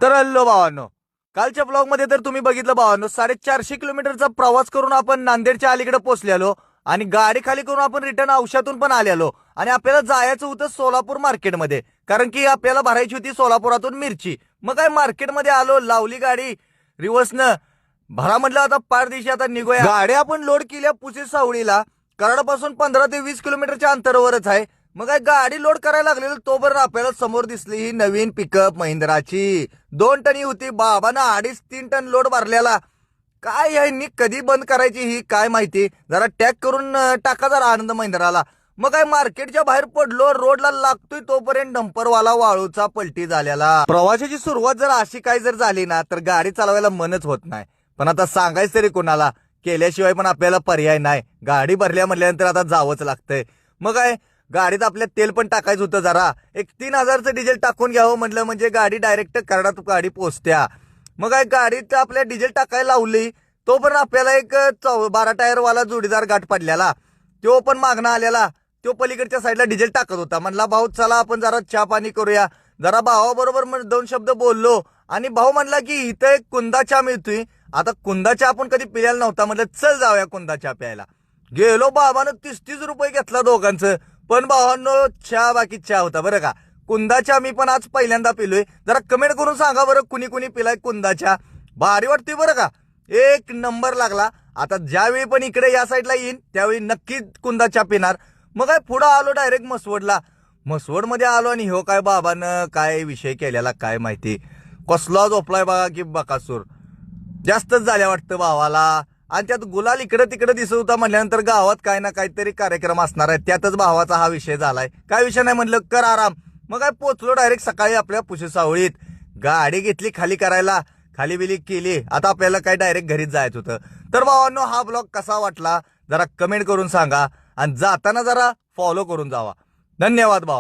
तर हॅलो भावांनो, कालच्या ब्लॉग मध्ये तर तुम्ही बघितलं भावांनो, 450 किलोमीटरचा प्रवास करून आपण नांदेडच्या अलीकडे पोहोचलेलो आणि गाडी खाली करून आपण रिटर्न औषधातून पण आलेलो आणि आपल्याला जायचं होतं सोलापूर मार्केटमध्ये, कारण की आपल्याला भरायची होती सोलापुरातून मिरची. मग काय मार्केटमध्ये आलो, लावली गाडी रिव्हर्सनं. भरा म्हटलं आता पार दिवशी आता निघूया. गाडी आपण लोड केल्या पुसे सावळीला, कराडापासून 15 ते 20 किलोमीटरच्या अंतरावरच आहे. मग काय गाडी लोड करायला लागलेलं तोपर्यंत आपल्याला समोर दिसली ही नवीन पिकअप महिंद्राची. 2 टनी होती, बाबानं 2.5-3 टन लोड भरलेला. काय यांनी कधी बंद करायची ही काय माहिती. जरा टॅग करून टाका जरा आनंद महिंद्राला. मग काय मार्केटच्या बाहेर पडलो, रोडला लागतोय तोपर्यंत डंपरवाला वाळूचा पलटी झालेला. प्रवासाची सुरुवात जर अशी काय जर झाली ना तर गाडी चालवायला मनच होत नाही. पण आता सांगायचं तरी कोणाला, केल्याशिवाय पण आपल्याला पर्याय नाही. गाडी भरल्या म्हटल्यानंतर आता जावंच लागतंय. मग काय गाडीत आपल्या तेल पण टाकायचं होतं, जरा एक 3000चं डिझेल टाकून घ्यावं म्हटलं म्हणजे गाडी डायरेक्ट कराडात गाडी पोहोचत्या. मग काय गाडीत आपल्या डिझेल टाकायला लावली तोपर्यंत आपल्याला एक 12 टायरवाला जोडीदार गाठ पडलेला. तो पण मागणं आलेला. तो पलीकडच्या साईडला डिझेल टाकत होता. म्हणला भाऊ चला आपण जरा चहा पाणी करूया. जरा भावाबरोबर 2 शब्द बोललो आणि भाऊ म्हणला की इथं एक कुंदा चहा मिळतोय. आता कुंदा चहा आपण कधी पिलेला नव्हता, म्हटलं चल जाऊया कुंदा चहा प्यायला. गेलो, बाबानं 30-30 रुपये घेतला दोघांचं. पण भावांनो चहा बाकी चहा होता बरं का. कुंदा चहा मी पण आज पहिल्यांदा पिलोय. जरा कमेंट करून सांगा बरं कुणी कुणी पिलाय कुंदा चहा. भारी वाटतोय बरं का, एक नंबर लागला. आता ज्यावेळी पण इकडे या साईडला येईन त्यावेळी नक्की कुंदा चहा पिणार. मग काय पुढं आलो डायरेक्ट मसवडला. मसवडमध्ये आलो आणि हो काय बाबानं काय विषय केलेला काय माहिती. कसला झोपलाय बघा की बकासूर. जास्तच झाल्या वाटतं भावाला. आणि त्यात गुलाल इकडे तिकडे दिसत होता म्हटल्यानंतर गावात काय ना काहीतरी कार्यक्रम असणार आहे. त्यातच भावाचा हा विषय झालाय. काय विषय नाही म्हणलं कर आराम. मग काय पोचलो डायरेक्ट सकाळी आपल्या पुशे सावळीत. गाडी घेतली खाली करायला, खाली बिली केली. आता आपल्याला काय डायरेक्ट घरीच जायचं होतं. तर भावांनो हा ब्लॉग कसा वाटला जरा कमेंट करून सांगा आणि जाताना जरा फॉलो करून जावा. धन्यवाद भावा.